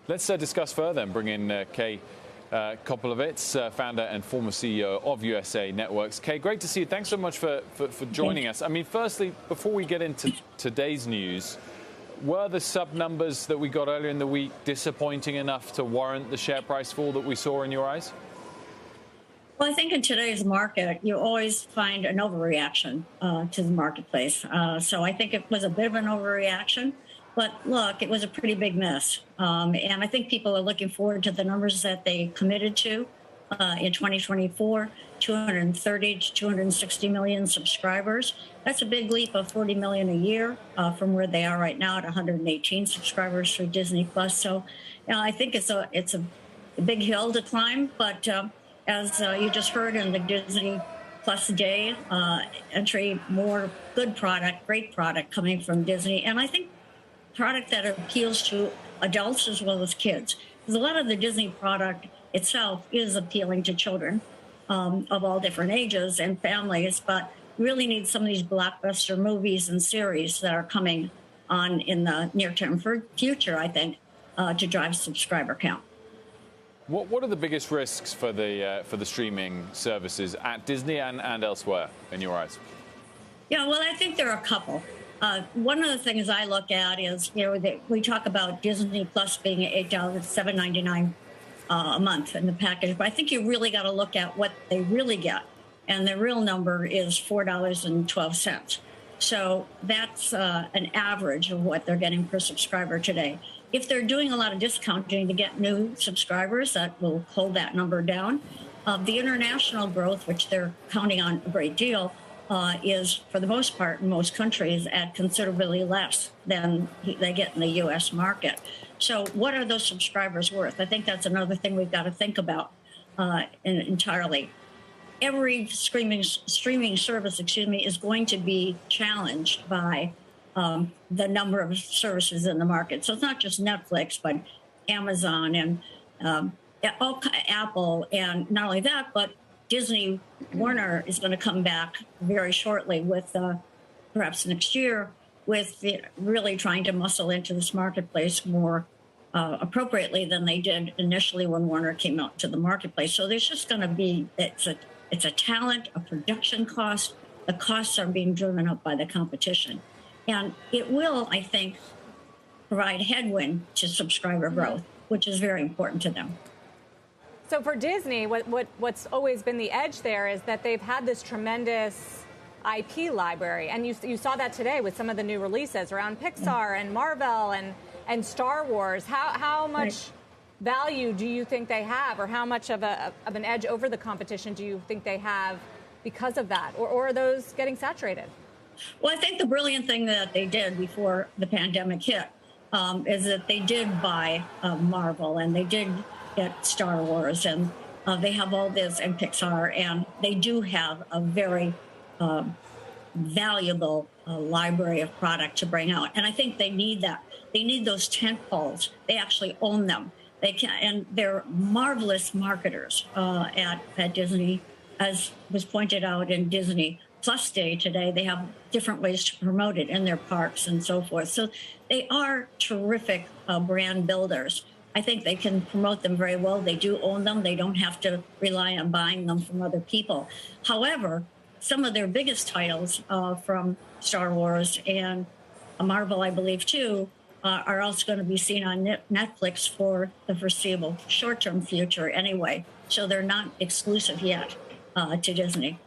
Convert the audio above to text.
Let's discuss further and bring in Kay Koplovitz, founder and former CEO of USA Networks. Kay, great to see you. Thanks so much for joining us. I mean, firstly, before we get into today's news, were the sub numbers that we got earlier in the week disappointing enough to warrant the share price fall that we saw in your eyes? Well, I think in today's market, you always find an overreaction to the marketplace. So I think it was a bit of an overreaction. But look, it was a pretty big miss. And I think people are looking forward to the numbers that they committed to in 2024, 230 to 260 million subscribers. That's a big leap of 40 million a year from where they are right now at 118 subscribers for Disney Plus. So I think it's a big hill to climb. But as you just heard in the Disney Plus Day entry, more good product, great product coming from Disney. And I think product that appeals to adults as well as kids. Because a lot of the Disney product itself is appealing to children of all different ages and families, but we really need some of these blockbuster movies and series that are coming on in the near-term future, I think, to drive subscriber count. What are the biggest risks for the streaming services at Disney and elsewhere, in your eyes? Yeah, well, I think there are a couple. One of the things I look at is, that we talk about Disney Plus being $7.99 a month in the package, but I think you really got to look at what they really get, and the real number is $4.12. So that's an average of what they're getting per subscriber today. If they're doing a lot of discounting to get new subscribers, that will hold that number down. The international growth, which they're counting on a great deal, is, for the most part, in most countries, at considerably less than they get in the U.S. market. So what are those subscribers worth? I think that's another thing we've got to think about entirely. Every streaming service, is going to be challenged by the number of services in the market. So it's not just Netflix, but Amazon and Apple, and not only that, but Disney Warner is going to come back very shortly with perhaps next year with really trying to muscle into this marketplace more appropriately than they did initially when Warner came out to the marketplace. So there's just going to be, it's a talent, a production cost. The costs are being driven up by the competition. And it will, I think, provide headwind to subscriber growth, which is very important to them. So for Disney, what's always been the edge there is that they've had this tremendous IP library. And you saw that today with some of the new releases around Pixar and Marvel and Star Wars. How much value do you think they have, or how much of an edge over the competition do you think they have because of that? Or are those getting saturated? Well, I think the brilliant thing that they did before the pandemic hit is that they did buy Marvel, and they did get Star Wars, and they have all this, and Pixar, and they do have a very valuable library of product to bring out. And I think they need that. They need those tent poles. They actually own them. They can, and they're marvelous marketers at Disney, as was pointed out in Disney Plus Day today. They have different ways to promote it in their parks and so forth. So they are terrific brand builders. I think they can promote them very well. They do own them. They don't have to rely on buying them from other people. However, some of their biggest titles from Star Wars and Marvel, I believe, too, are also going to be seen on Netflix for the foreseeable short-term future anyway. So they're not exclusive yet to Disney.